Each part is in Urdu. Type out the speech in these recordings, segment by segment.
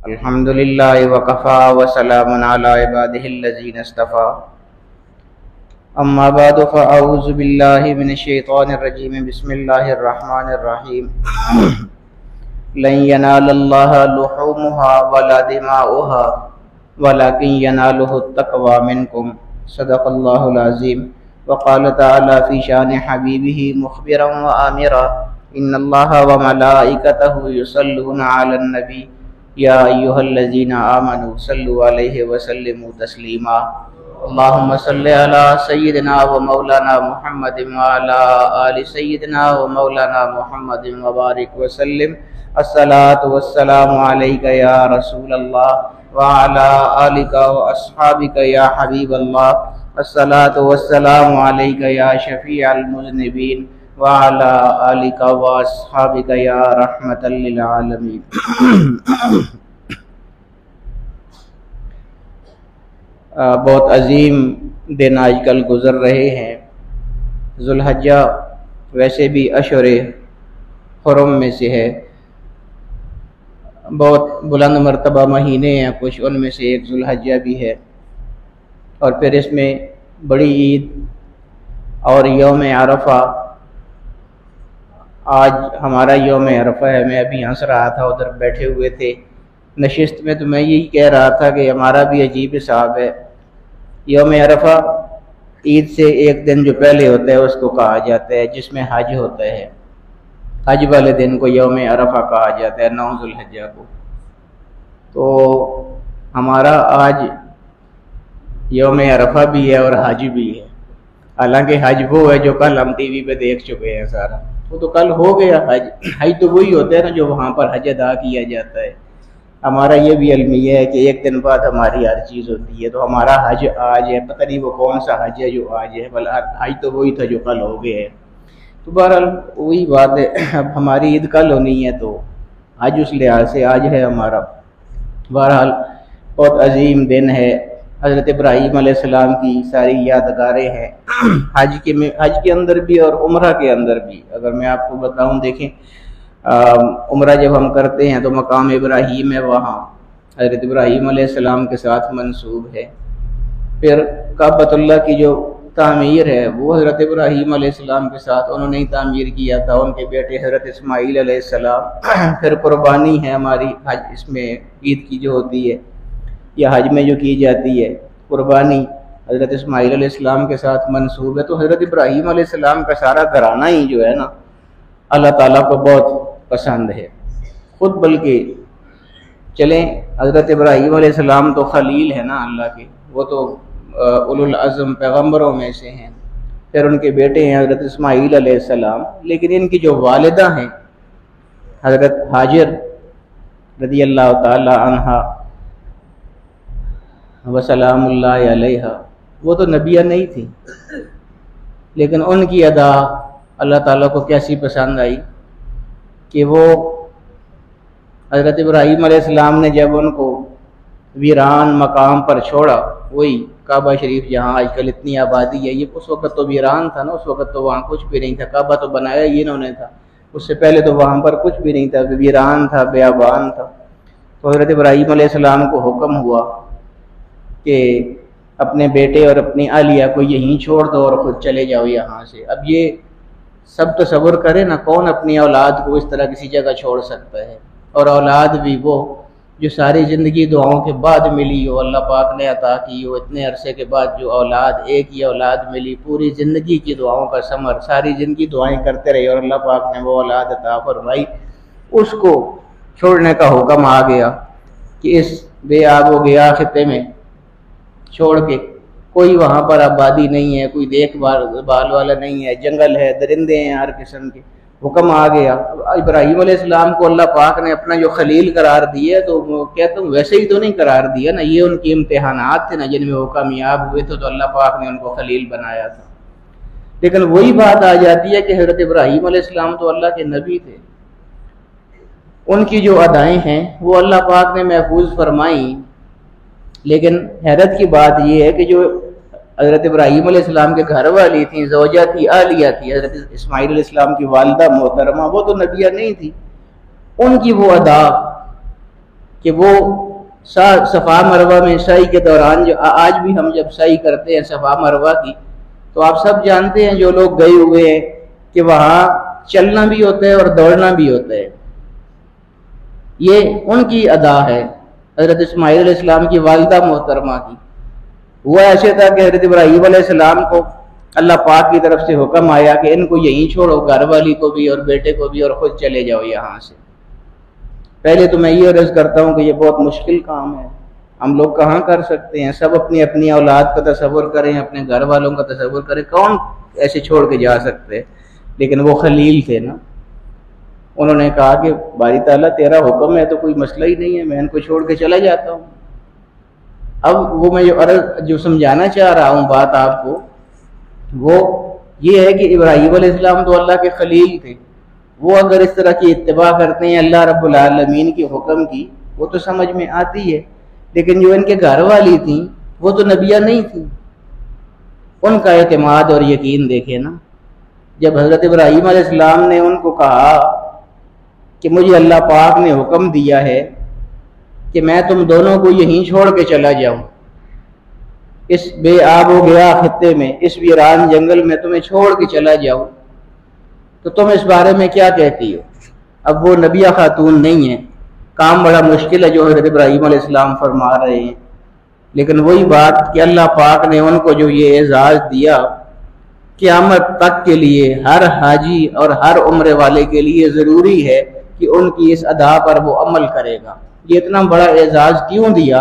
الحمد للہ وکفا وسلام علی عبادہ الذین اصطفى اما بعد فاعوذ باللہ من الشیطان الرجیم بسم اللہ الرحمن الرحیم لن ینال اللہ لحومها ولا دماؤها ولكن يناله التقوى منكم صدق اللہ العظیم وقال تعالی فی شان حبیبہ مخبرا وآمرا ان اللہ وملائکتہ یصلون علی النبی یا ایھا الذین آمنوا صلوا علیہ وسلموا تسلیما اللہم صل علی سیدنا و مولانا محمد وعلی آل سیدنا و مولانا محمد وبارک وسلم الصلاۃ والسلام علیک یا رسول اللہ وعلی آلک و اصحابک یا حبیب اللہ الصلاۃ والسلام علیک یا شفیع المذنبین وعلی آلک و اصحابک یا رحمۃ للعالمین۔ بہت عظیم دن آج کل گزر رہے ہیں۔ ذوالحجہ ویسے بھی اشہر حرم میں سے ہے، بہت بلند مرتبہ مہینے ہیں، کچھ ان میں سے ایک ذوالحجہ بھی ہے، اور پھر اس میں بڑی عید اور یوم عرفہ۔ آج ہمارا یوم عرفہ ہے، میں ابھی ہنس رہا تھا، ادھر بیٹھے ہوئے تھے نشست میں، تو میں یہی کہہ رہا تھا کہ ہمارا بھی عجیب حساب ہے۔ یوم عرفہ عید سے ایک دن جو پہلے ہوتا ہے اس کو کہا جاتا ہے، جس میں حج ہوتا ہے، حج والے دن کو یوم عرفہ کہا جاتا ہے، 9 ذوالحجہ کو۔ تو ہمارا آج یوم عرفہ بھی ہے اور حج بھی ہے، حالانکہ حج وہ ہے جو کل ہم ٹی وی پہ دیکھ چکے ہیں سارا، وہ تو کل ہو گیا حج۔ حج تو وہی ہوتا ہے نا جو وہاں پر حج ادا کیا جاتا ہے۔ ہمارا یہ بھی المیہ ہے کہ ایک دن بعد ہماری ہر چیز ہوتی ہے، تو ہمارا حج آج ہے، پتہ نہیں وہ کون سا حج ہے جو آج ہے، بل حج تو وہی تھا جو کل ہو گیا ہے۔ تو بہرحال وہی بات ہے، اب ہماری عید کل ہونی ہے تو حج اس لحاظ سے آج ہے ہمارا۔ بہرحال بہت عظیم دن ہے، حضرت ابراہیم علیہ السلام کی ساری یادگاریں ہیں حج کے اندر بھی اور عمرہ کے اندر بھی۔ اگر میں آپ کو بتاؤں، دیکھیں عمرہ جب ہم کرتے ہیں تو مقام ابراہیم ہے، وہاں حضرت ابراہیم علیہ السلام کے ساتھ منسوب ہے۔ پھر کعبۃ اللہ کی جو تعمیر ہے وہ حضرت ابراہیم علیہ السلام کے ساتھ انہوں نے تعمیر کیا تھا، ان کے بیٹے حضرت اسماعیل علیہ السلام۔ پھر قربانی ہے ہماری حج، اس میں عید کی جو ہوتی ہے یا حج میں جو کی جاتی ہے قربانی، حضرت اسماعیل علیہ السلام کے ساتھ منسوب ہے۔ تو حضرت ابراہیم علیہ السلام کا سارا گھرانہ ہی جو ہے نا اللہ تعالیٰ کو بہت پسند ہے خود، بلکہ چلیں حضرت ابراہیم علیہ السلام تو خلیل ہے نا اللہ کے، وہ تو اولو العزم پیغمبروں میں سے ہیں۔ پھر ان کے بیٹے ہیں حضرت اسماعیل علیہ السلام، لیکن ان کی جو والدہ ہیں حضرت ہاجر رضی اللہ تعالی عنہا وسلام اللہ علیہ، وہ تو نبیہ نہیں تھی، لیکن ان کی ادا اللہ تعالیٰ کو کیسی پسند آئی کہ وہ حضرت ابراہیم علیہ السلام نے جب ان کو ویران مقام پر چھوڑا، وہی کعبہ شریف جہاں آج کل اتنی آبادی ہے، یہ اس وقت تو ویران تھا نا، اس وقت تو وہاں کچھ بھی نہیں تھا، کعبہ تو بنایا ہی انہوں نے تھا، اس سے پہلے تو وہاں پر کچھ بھی نہیں تھا، ویران تھا، بیابان تھا۔ تو حضرت ابراہیم علیہ السلام کو حکم ہوا کہ اپنے بیٹے اور اپنی اہلیہ کو یہیں چھوڑ دو اور خود چلے جاؤ یہاں سے۔ اب یہ سب تصور کرے نا، کون اپنی اولاد کو اس طرح کسی جگہ چھوڑ سکتا ہے، اور اولاد بھی وہ جو ساری زندگی دعاؤں کے بعد ملی ہو، اللہ پاک نے عطا کی ہو، اتنے عرصے کے بعد جو اولاد، ایک ہی اولاد ملی، پوری زندگی کی دعاؤں کا ثمر، ساری زندگی دعائیں کرتے رہے اور اللہ پاک نے وہ اولاد عطا فرمائی، اس کو چھوڑنے کا حکم آ گیا کہ اس بے آب و گیا خطے میں چھوڑ کے، کوئی وہاں پر آبادی نہیں ہے، کوئی دیکھ بھال والا نہیں ہے، جنگل ہے، درندے ہیں ہر قسم کے، حکم آ گیا۔ ابراہیم علیہ السلام کو اللہ پاک نے اپنا جو خلیل قرار دیا، تو کہتا ہوں ویسے ہی تو نہیں قرار دیا نا، یہ ان کی امتحانات تھے نا جن میں وہ کامیاب ہوئے تھے، تو اللہ پاک نے ان کو خلیل بنایا تھا۔ لیکن وہی بات آ جاتی ہے کہ حضرت ابراہیم علیہ السلام تو اللہ کے نبی تھے، ان کی جو ادائیں ہیں وہ اللہ پاک نے محفوظ فرمائیں، لیکن حیرت کی بات یہ ہے کہ جو حضرت ابراہیم علیہ السلام کے گھر والی تھیں، زوجہ تھی، اہلیہ تھی، حضرت اسماعیل علیہ السلام کی والدہ محترمہ، وہ تو نبیہ نہیں تھی، ان کی وہ ادا کہ وہ صفا مروہ میں سعی کے دوران، جو آج بھی ہم جب سعی کرتے ہیں صفا مروہ کی، تو آپ سب جانتے ہیں جو لوگ گئے ہوئے ہیں کہ وہاں چلنا بھی ہوتا ہے اور دوڑنا بھی ہوتا ہے۔ یہ ان کی ادا ہے، حضرت اسماعیل علیہ السلام کی والدہ محترمہ کی۔ ہوا ایسے تھا کہ حضرت ابراہیم علیہ السلام کو اللہ پاک کی طرف سے حکم آیا کہ ان کو یہیں چھوڑو، گھر والی کو بھی اور بیٹے کو بھی، اور خود چلے جاؤ یہاں سے۔ پہلے تو میں یہ عرض کرتا ہوں کہ یہ بہت مشکل کام ہے، ہم لوگ کہاں کر سکتے ہیں؟ سب اپنی اپنی اولاد کا تصور کریں، اپنے گھر والوں کا تصور کریں، کون ایسے چھوڑ کے جا سکتے؟ لیکن وہ خلیل تھے نا، انہوں نے کہا کہ باری تعالیٰ تیرا حکم ہے تو کوئی مسئلہ ہی نہیں ہے، میں ان کو چھوڑ کے چلا جاتا ہوں۔ اب وہ میں جو سمجھانا چاہ رہا ہوں بات آپ کو، وہ یہ ہے کہ ابراہیم علیہ السلام تو اللہ کے خلیل تھے، وہ اگر اس طرح کی اتباع کرتے ہیں اللہ رب العالمین کے حکم کی، وہ تو سمجھ میں آتی ہے، لیکن جو ان کے گھر والی تھیں وہ تو نبیہ نہیں تھیں، ان کا اعتماد اور یقین دیکھیں نا۔ جب حضرت ابراہیم علیہ السلام نے ان کو کہا کہ مجھے اللہ پاک نے حکم دیا ہے کہ میں تم دونوں کو یہیں چھوڑ کے چلا جاؤں، اس بے آب و گیا خطے میں، اس ویران جنگل میں تمہیں چھوڑ کے چلا جاؤں، تو تم اس بارے میں کیا کہتی ہو؟ اب وہ نبیہ خاتون نہیں ہے، کام بڑا مشکل ہے جو حضرت ابراہیم علیہ السلام فرما رہے ہیں، لیکن وہی بات کہ اللہ پاک نے ان کو جو یہ اعزاز دیا، قیامت تک کے لیے ہر حاجی اور ہر عمرے والے کے لیے ضروری ہے کہ ان کی اس ادا پر وہ عمل کرے گا۔ یہ اتنا بڑا اعزاز کیوں دیا؟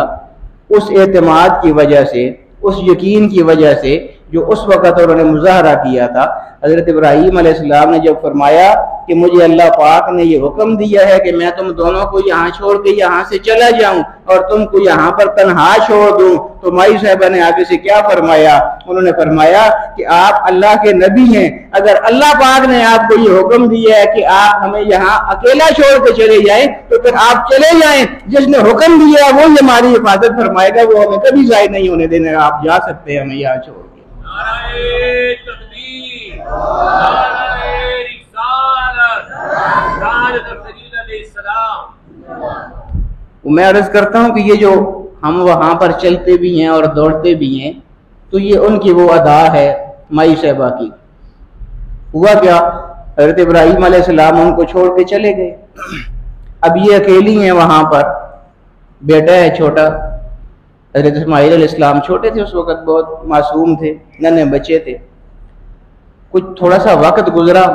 اس اعتماد کی وجہ سے، اس یقین کی وجہ سے جو اس وقت انہوں نے مظاہرہ کیا تھا۔ حضرت ابراہیم علیہ السلام نے جب فرمایا کہ مجھے اللہ پاک نے یہ حکم دیا ہے کہ میں تم دونوں کو یہاں چھوڑ کے یہاں سے چلا جاؤں اور تم کو یہاں پر تنہا چھوڑ دوں، تو مائی صاحبہ نے آگے سے کیا فرمایا؟ انہوں نے فرمایا کہ آپ اللہ کے نبی ہیں، اگر اللہ پاک نے آپ کو یہ حکم دیا ہے کہ آپ ہمیں یہاں اکیلا چھوڑ کے چلے جائیں تو پھر آپ چلے جائیں، جس نے حکم دیا ہے وہی ہماری حفاظت فرمائے گا، وہ ہمیں کبھی ضائع نہیں ہونے دینے گا، آپ جا سکتے ہیں ہمیں یہاں چھوڑ کے۔ نعرہ تکبیر، نعرہ رسالت، سعادت خلیل علیہ السلام۔ میں عرض کرتا ہوں کہ یہ جو ہم وہاں پر چلتے بھی ہیں اور دوڑتے بھی ہیں، تو یہ ان کی وہ ادا ہے مائی صاحبہ کی۔ ہوا کیا؟ حضرت ابراہیم علیہ السلام ان کو چھوڑ کے چلے گئے، اب یہ اکیلی ہیں وہاں پر، بیٹا ہے چھوٹا، حضرت اسماعیل علیہ السلام چھوٹے تھے اس وقت، بہت معصوم تھے، ننھے بچے تھے۔ کچھ تھوڑا سا وقت گزرا،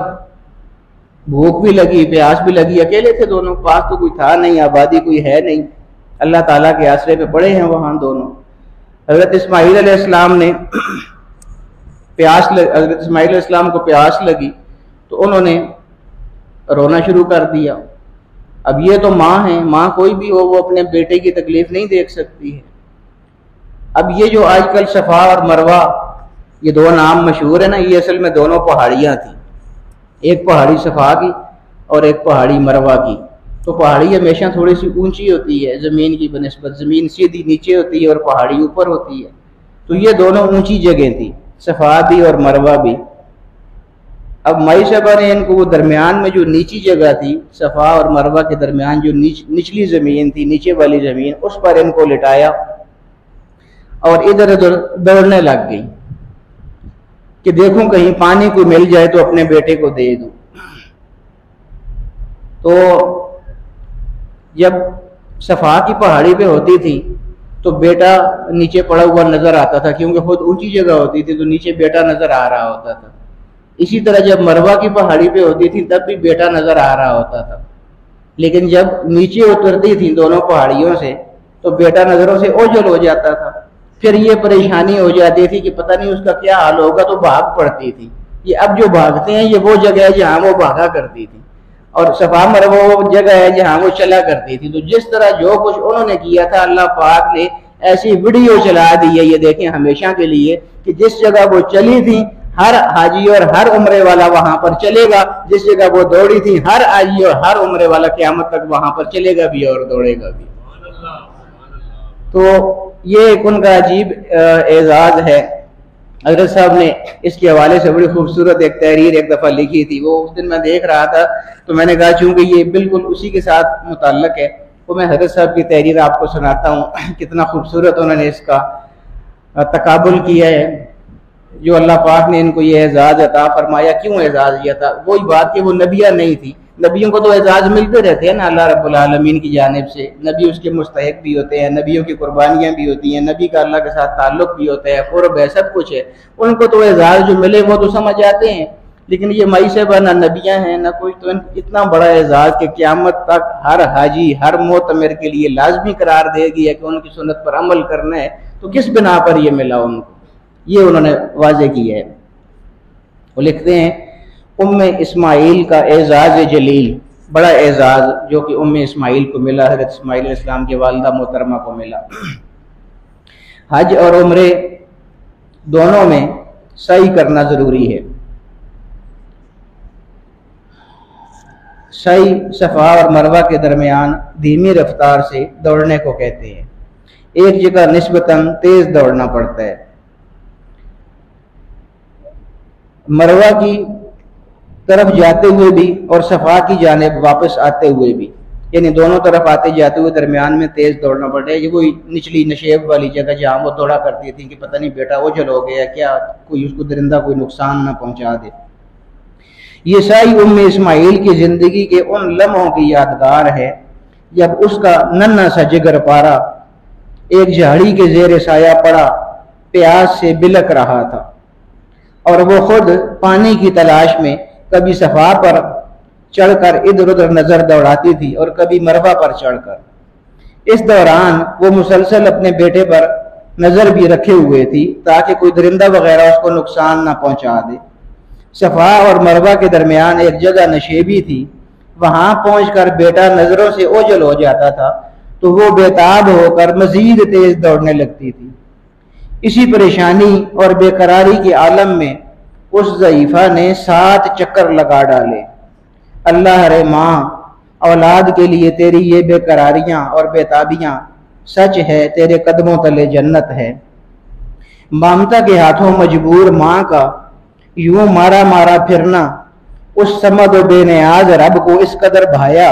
بھوک بھی لگی، پیاس بھی لگی، اکیلے تھے دونوں، پاس تو کوئی تھا نہیں، آبادی کوئی ہے نہیں، اللہ تعالیٰ کے آسرے پہ پڑے ہیں وہاں دونوں۔ حضرت اسماعیل علیہ السلام نے حضرت اسماعیل علیہ السلام کو پیاس لگی تو انہوں نے رونا شروع کر دیا۔ اب یہ تو ماں ہیں، ماں کوئی بھی ہو وہ اپنے بیٹے کی تکلیف نہیں دیکھ سکتی ہے۔ اب یہ جو آج کل صفا اور مروہ یہ دو نام مشہور ہیں نا، یہ اصل میں دونوں پہاڑیاں تھیں، ایک پہاڑی صفا کی اور ایک پہاڑی مروہ کی۔ تو پہاڑی ہمیشہ تھوڑی سی اونچی ہوتی ہے زمین کی بنسبت، زمین سیدھی نیچے ہوتی ہے اور پہاڑی اوپر ہوتی ہے، تو یہ دونوں اونچی جگہ تھی، صفا بھی اور مروہ بھی۔ اب مائی صاحبہ نے ان کو وہ درمیان میں جو نیچی جگہ تھی، صفا اور مروہ کے درمیان جو نچلی زمین تھی، نیچے والی زمین، اس پر ان کو لٹایا اور ادھر ادھر دوڑنے لگ گئی کہ دیکھوں کہیں پانی کو مل جائے تو اپنے بیٹے کو دے دوں۔ تو جب صفا کی پہاڑی پہ ہوتی تھی تو بیٹا نیچے پڑا ہوا نظر آتا تھا، کیونکہ خود اونچی جگہ ہوتی تھی تو نیچے بیٹا نظر آ رہا ہوتا تھا۔ اسی طرح جب مروہ کی پہاڑی پہ ہوتی تھی تب بھی بیٹا نظر آ رہا ہوتا تھا، لیکن جب نیچے اترتی تھی دونوں پہاڑیوں سے تو بیٹا نظروں سے اوجھل ہو جاتا تھا، پھر یہ پریشانی ہو جاتی تھی کہ پتہ نہیں اس کا کیا حال ہوگا، تو بھاگ پڑتی تھی۔ یہ اب جو بھاگتے ہیں یہ وہ جگہ ہے جہاں وہ بھاگا کرتی تھی، اور صفا مروہ وہ جگہ ہے جہاں وہ چلا کرتی تھی۔ تو جس طرح جو کچھ انہوں نے کیا تھا اللہ پاک نے ایسی ویڈیو چلا دی ہے، یہ دیکھیں ہمیشہ کے لیے، کہ جس جگہ وہ چلی تھی ہر حاجی اور ہر عمرے والا وہاں پر چلے گا، جس جگہ وہ دوڑی تھی ہر حاجی اور ہر عمرے والا قیامت تک وہاں پر چلے گا بھی اور دوڑے گا بھی۔ تو یہ ایک ان کا عجیب اعزاز ہے۔ حضرت صاحب نے اس کے حوالے سے بڑی خوبصورت ایک تحریر ایک دفعہ لکھی تھی، وہ اس دن میں دیکھ رہا تھا تو میں نے کہا چونکہ یہ بالکل اسی کے ساتھ متعلق ہے، وہ میں حضرت صاحب کی تحریر آپ کو سناتا ہوں، کتنا خوبصورت انہوں نے اس کا تقابل کیا ہے۔ جو اللہ پاک نے ان کو یہ اعزاز عطا فرمایا، کیوں اعزاز دیا تھا؟ وہی بات کہ وہ نبیہ نہیں تھی، نبیوں کو تو اعزاز ملتے رہتے ہیں نا اللہ رب العالمین کی جانب سے، نبی اس کے مستحق بھی ہوتے ہیں، نبیوں کی قربانیاں بھی ہوتی ہیں، نبی کا اللہ کے ساتھ تعلق بھی ہوتا ہے، قرب ہے، سب کچھ ہے، ان کو تو اعزاز جو ملے وہ تو سمجھ آتے ہیں۔ لیکن یہ مائی صاحبہ نہ نبیاں ہیں نہ کوئی، تو اتنا بڑا اعزاز کہ قیامت تک ہر حاجی ہر معتمر کے لیے لازمی قرار دے گیا کہ ان کی سنت پر عمل کرنا ہے، تو کس بنا پر یہ ملا ان کو، یہ انہوں نے واضح کیا ہے۔ وہ لکھتے ہیں ام اسماعیل کا اعزاز جلیل، بڑا اعزاز جو کہ ام اسماعیل کو ملا، حضرت اسماعیل علیہ السلام کے والدہ محترمہ کو ملا۔ حج اور عمرے دونوں میں سعی کرنا ضروری ہے۔ سعی صفا اور مروہ کے درمیان دھیمی رفتار سے دوڑنے کو کہتے ہیں، ایک جگہ نسبتاً تیز دوڑنا پڑتا ہے۔ مروہ کی طرف جاتے ہوئے بھی اور صفا کی جانب واپس آتے ہوئے بھی، یعنی دونوں طرف آتے جاتے ہوئے درمیان میں تیز دوڑنا پڑتا ہے۔ یہ وہی نچلی نشیب والی جگہ جہاں وہ دوڑا کرتی تھی کہ پتہ نہیں بیٹا اوجھل ہو گیا کیا، کوئی اس کو درندہ کوئی نقصان نہ پہنچا دے۔ یہ سعی ام اسماعیل کی زندگی کے ان لمحوں کی یادگار ہے جب اس کا ننھا سا جگر پارا ایک جھاڑی کے زیر سایہ پڑا، پیاس سے بلک رہا تھا، اور وہ خود پانی کی تلاش میں کبھی صفا پر چڑھ کر ادھر ادھر نظر دوڑاتی تھی اور کبھی مروہ پر چڑھ کر۔ اس دوران وہ مسلسل اپنے بیٹے پر نظر بھی رکھے ہوئے تھی تاکہ کوئی درندہ وغیرہ اس کو نقصان نہ پہنچا دے۔ صفا اور مروہ کے درمیان ایک جگہ نشیبی تھی، وہاں پہنچ کر بیٹا نظروں سے اوجھل ہو جاتا تھا تو وہ بےتاب ہو کر مزید تیز دوڑنے لگتی تھی۔ اسی پریشانی اور بے قراری کے عالم میں اس ضعیفہ نے 7 چکر لگا ڈالے۔ اللہ رے ماں، اولاد کے لیے تیری یہ بے قراریاں اور بےتابیاں سچ ہے، تیرے قدموں تلے جنت ہے۔ مامتا کے ہاتھوں مجبور ماں کا یوں مارا مارا پھرنا اس صمد و بے نیاز رب کو اس قدر بھایا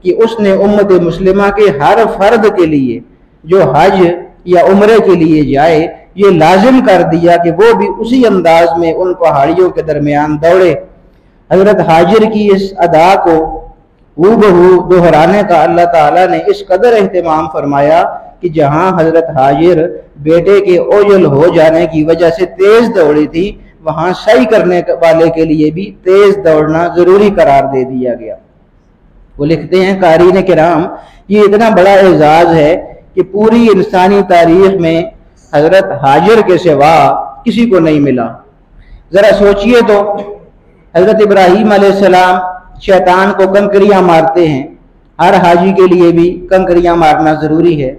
کہ اس نے امت مسلمہ کے ہر فرد کے لیے جو حج یا عمرے کے لیے جائے یہ لازم کر دیا کہ وہ بھی اسی انداز میں ان پہاڑیوں کے درمیان دوڑے۔ حضرت حاجر کی اس ادا کو ہو بہو دہرانے کا اللہ تعالیٰ نے اس قدر اہتمام فرمایا کہ جہاں حضرت حاجر بیٹے کے اوجھل ہو جانے کی وجہ سے تیز دوڑی تھی، وہاں سعی کرنے والے کے لیے بھی تیز دوڑنا ضروری قرار دے دیا گیا۔ وہ لکھتے ہیں قارئین کرام، یہ اتنا بڑا اعزاز ہے کہ پوری انسانی تاریخ میں حضرت حاجر کے سوا کسی کو نہیں ملا۔ ذرا سوچئے تو، حضرت ابراہیم علیہ السلام شیطان کو کنکریاں مارتے ہیں، ہر حاجی کے لیے بھی کنکریاں مارنا ضروری ہے،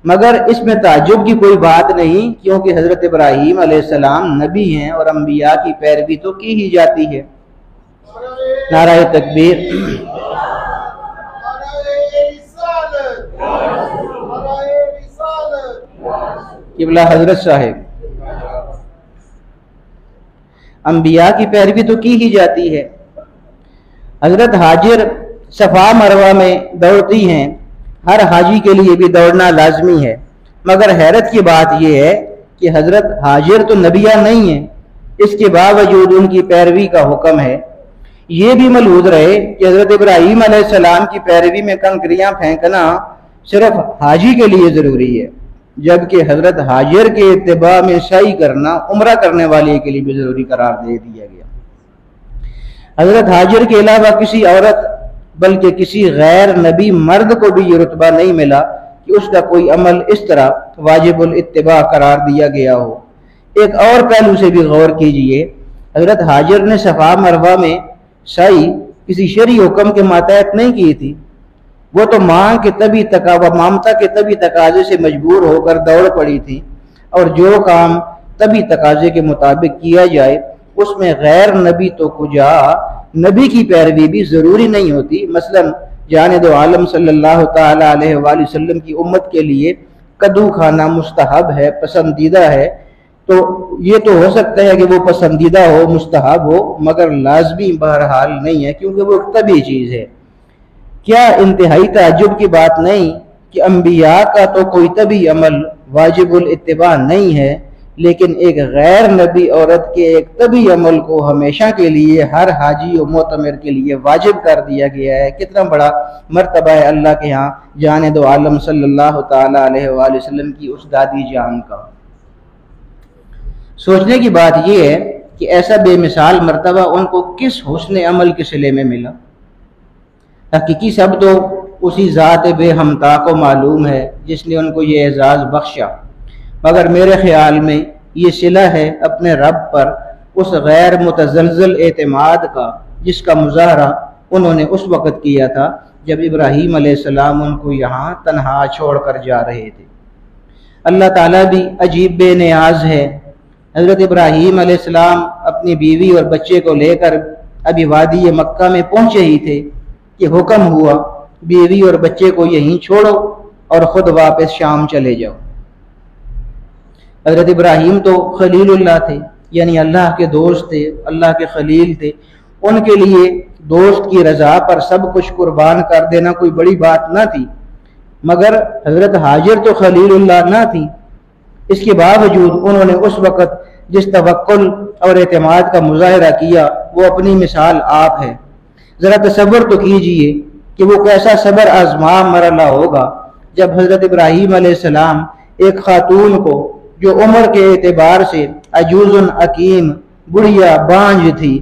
مگر اس میں تعجب کی کوئی بات نہیں کیونکہ حضرت ابراہیم علیہ السلام نبی ہیں اور انبیاء کی پیروی تو کی ہی جاتی ہے۔ نعرہ تکبیر۔ قبلہ حضرت صاحب، انبیاء کی پیروی تو کی ہی جاتی ہے۔ حضرت حاجر صفا مروہ میں دوڑتی ہیں، ہر حاجی کے لیے بھی دوڑنا لازمی ہے، مگر حیرت کی بات یہ ہے کہ حضرت حاجر تو نبیہ نہیں ہیں، اس کے باوجود ان کی پیروی کا حکم ہے۔ یہ بھی ملحوظ رہے کہ حضرت ابراہیم علیہ السلام کی پیروی میں کنکریاں پھینکنا صرف حاجی کے لیے ضروری ہے، جبکہ حضرت حاجر کے اتباع میں سعی کرنا عمرہ کرنے والے کے لیے بھی ضروری قرار دے دیا گیا۔ حضرت حاجر کے علاوہ کسی عورت بلکہ کسی غیر نبی مرد کو بھی یہ رتبہ نہیں ملا کہ اس کا کوئی عمل اس طرح واجب الاتباع قرار دیا گیا ہو۔ ایک اور پہلو سے بھی غور کیجئے، حضرت حاجر نے صفا مروہ میں سعی کسی شرعی حکم کے ماتحت نہیں کی تھی، وہ تو مامتا کے طبی تقاضے سے مجبور ہو کر دوڑ پڑی تھی، اور جو کام طبی تقاضے کے مطابق کیا جائے اس میں غیر نبی تو کجا نبی کی پیروی بھی ضروری نہیں ہوتی۔ مثلا جانب عالم صلی اللہ تعالی علیہ وآلہ وسلم کی امت کے لیے کدو کھانا مستحب ہے، پسندیدہ ہے، تو یہ تو ہو سکتا ہے کہ وہ پسندیدہ ہو، مستحب ہو، مگر لازمی بہرحال نہیں ہے کیونکہ وہ ایک طبی چیز ہے۔ کیا انتہائی تعجب کی بات نہیں کہ انبیاء کا تو کوئی طبی عمل واجب الاتباع نہیں ہے، لیکن ایک غیر نبی عورت کے ایک طبی عمل کو ہمیشہ کے لیے ہر حاجی و معتمر کے لیے واجب کر دیا گیا ہے۔ کتنا بڑا مرتبہ ہے اللہ کے ہاں جان دو عالم صلی اللہ تعالی علیہ وآلہ وسلم کی اس دادی جان کا۔ سوچنے کی بات یہ ہے کہ ایسا بے مثال مرتبہ ان کو کس حسن عمل کے صلے میں ملا۔ حقیقی سب تو اسی ذات بے ہمتا کو معلوم ہے جس نے ان کو یہ اعزاز بخشا، مگر میرے خیال میں یہ صلہ ہے اپنے رب پر اس غیر متزلزل اعتماد کا جس کا مظاہرہ انہوں نے اس وقت کیا تھا جب ابراہیم علیہ السلام ان کو یہاں تنہا چھوڑ کر جا رہے تھے۔ اللہ تعالیٰ بھی عجیب بے نیاز ہے۔ حضرت ابراہیم علیہ السلام اپنی بیوی اور بچے کو لے کر ابھی وادی مکہ میں پہنچے ہی تھے کہ حکم ہوا بیوی اور بچے کو یہیں چھوڑو اور خود واپس شام چلے جاؤ۔ حضرت ابراہیم تو خلیل اللہ تھے، یعنی اللہ کے دوست تھے، اللہ کے خلیل تھے۔ ان کے لیے دوست کی رضا پر سب کچھ قربان کر دینا کوئی بڑی بات نہ تھی، مگر حضرت ہاجر تو خلیل اللہ نہ تھی۔ اس کے باوجود انہوں نے اس وقت جس توکل اور اعتماد کا مظاہرہ کیا وہ اپنی مثال آپ ہے۔ ذرا تصور تو کیجئے کہ وہ کیسا صبر آزما مرحلہ ہوگا جب حضرت ابراہیم علیہ السلام ایک خاتون کو جو عمر کے اعتبار سے عجوز حکیم بڑھیا بانجھ تھی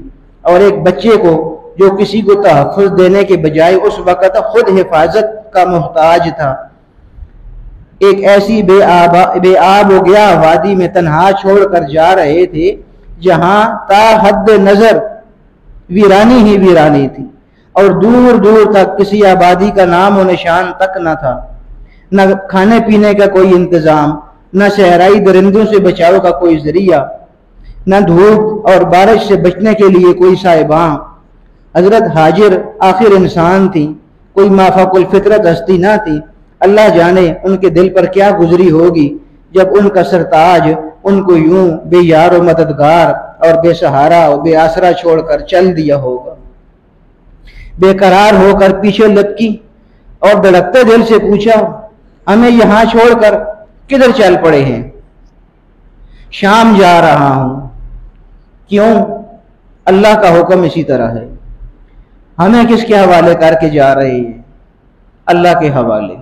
اور ایک بچے کو جو کسی کو تحفظ دینے کے بجائے اس وقت خود حفاظت کا محتاج تھا، ایک ایسی بے آب و گیا وادی میں تنہا چھوڑ کر جا رہے تھے جہاں تا حد نظر ویرانی ہی ویرانی تھی اور دور دور تک کسی آبادی کا نام و نشان تک نہ تھا، نہ کھانے پینے کا کوئی انتظام، نہ صحرائی درندوں سے بچاؤ کا کوئی ذریعہ، نہ دھوپ اور بارش سے بچنے کے لیے کوئی سائباں۔ حضرت ہاجر آخر انسان تھی، کوئی مافوق الفطرت ہستی نہ تھی۔ اللہ جانے ان کے دل پر کیا گزری ہوگی جب ان کا سرتاج ان کو یوں بے یار و مددگار اور بے سہارا اور بے آسرا چھوڑ کر چل دیا ہوگا۔ بے قرار ہو کر پیچھے لپکی اور دھڑکتے دل سے پوچھا، ہمیں یہاں چھوڑ کر کدھر چل پڑے ہیں؟ شام جا رہا ہوں۔ کیوں؟ اللہ کا حکم اسی طرح ہے۔ ہمیں کس کے حوالے کر کے جا رہے ہیں؟ اللہ کے حوالے۔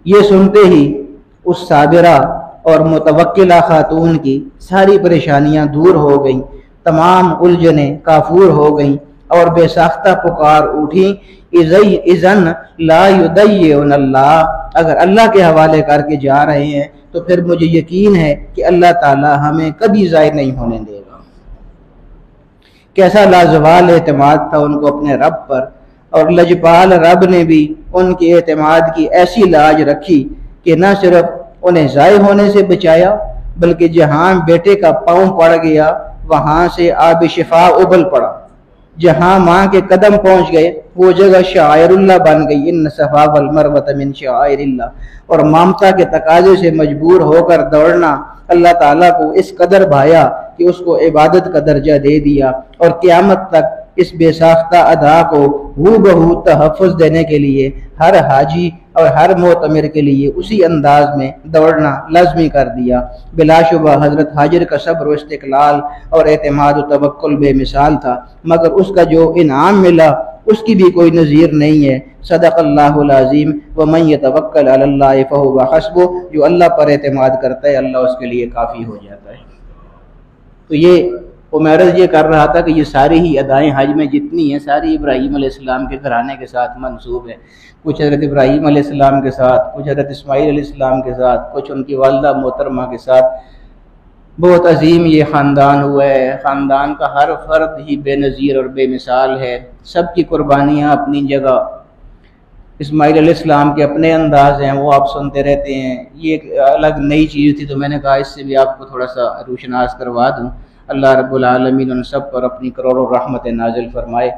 یہ سنتے ہی اس صابرہ اور متوکلہ خاتون کی ساری پریشانیاں دور ہو گئیں، تمام الجھنیں کافور ہو گئیں اور بے ساختہ پکار اٹھی، اذن لا یضیعن اللہ، اگر اللہ کے حوالے کر کے جا رہے ہیں تو پھر مجھے یقین ہے کہ اللہ تعالی ہمیں کبھی ضائع نہیں ہونے دے گا۔ کیسا لازوال اعتماد تھا ان کو اپنے رب پر، اور لجپال رب نے بھی ان کے اعتماد کی ایسی لاج رکھی کہ نہ صرف انہیں ضائع ہونے سے بچایا بلکہ جہاں بیٹے کا پاؤں پڑ گیا وہاں سے آب شفا ابل پڑا۔ جہاں ماں کے قدم پہنچ گئے وہ جگہ شعائر اللہ بن گئی، ان صفا والمروۃ من شعائر اللہ، اور ممتا کے تقاضے سے مجبور ہو کر دوڑنا اللہ تعالیٰ کو اس قدر بھایا کہ اس کو عبادت کا درجہ دے دیا، اور قیامت تک اس بے ساختہ ادا کو ہو بہو تحفظ دینے کے لیے ہر حاجی اور ہر معتمر کے لیے اسی انداز میں دوڑنا لازمی کر دیا۔ بلا شبہ حضرت ہاجر کا صبر و استقلال اور اعتماد و توکل بے مثال تھا، مگر اس کا جو انعام ملا اس کی بھی کوئی نظیر نہیں ہے۔ صدق اللہ العظیم، ومن یتوکل علی اللہ فہو حسبہ، جو اللہ پر اعتماد کرتا ہے اللہ اس کے لیے کافی ہو جاتا ہے۔ تو یہ عمیرز یہ کر رہا تھا کہ یہ ساری ہی ادائیں حج میں جتنی ہیں ساری ابراہیم علیہ السلام کے گھرانے کے ساتھ منسوب ہے، کچھ حضرت ابراہیم علیہ السلام کے ساتھ، کچھ حضرت اسماعیل علیہ السلام کے ساتھ، کچھ ان کی والدہ محترمہ کے ساتھ۔ بہت عظیم یہ خاندان ہوا ہے، خاندان کا ہر فرد ہی بے نظیر اور بے مثال ہے، سب کی قربانیاں اپنی جگہ۔ اسماعیل علیہ السلام کے اپنے انداز ہیں، وہ آپ سنتے رہتے ہیں، یہ ایک الگ نئی چیز تھی تو میں نے کہا اس سے بھی آپ کو تھوڑا سا روشناس کروا دوں۔ اللہ رب العالمین ان سب پر اپنی کروڑوں رحمت نازل فرمائے۔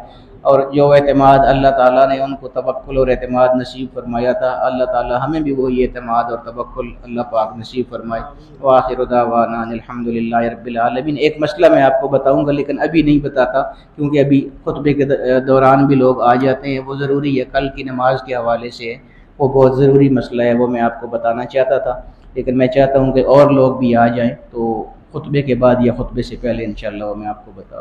اور جو اعتماد اللہ تعالیٰ نے ان کو توکل اور اعتماد نصیب فرمایا تھا، اللہ تعالیٰ ہمیں بھی وہی اعتماد اور توکل اللہ پاک نصیب فرمائے۔ وآخر دعوانا الحمدللہ رب العالمین۔ ایک مسئلہ میں آپ کو بتاؤں گا لیکن ابھی نہیں بتاتا، کیونکہ ابھی خطبے کے دوران بھی لوگ آ جاتے ہیں، وہ ضروری ہے، کل کی نماز کے حوالے سے وہ بہت ضروری مسئلہ ہے، وہ میں آپ کو بتانا چاہتا تھا، لیکن میں چاہتا ہوں کہ اور لوگ بھی آ جائیں، تو خطبے کے بعد یا خطبے سے پہلے انشاءاللہ وہ میں آپ کو بتا دوں۔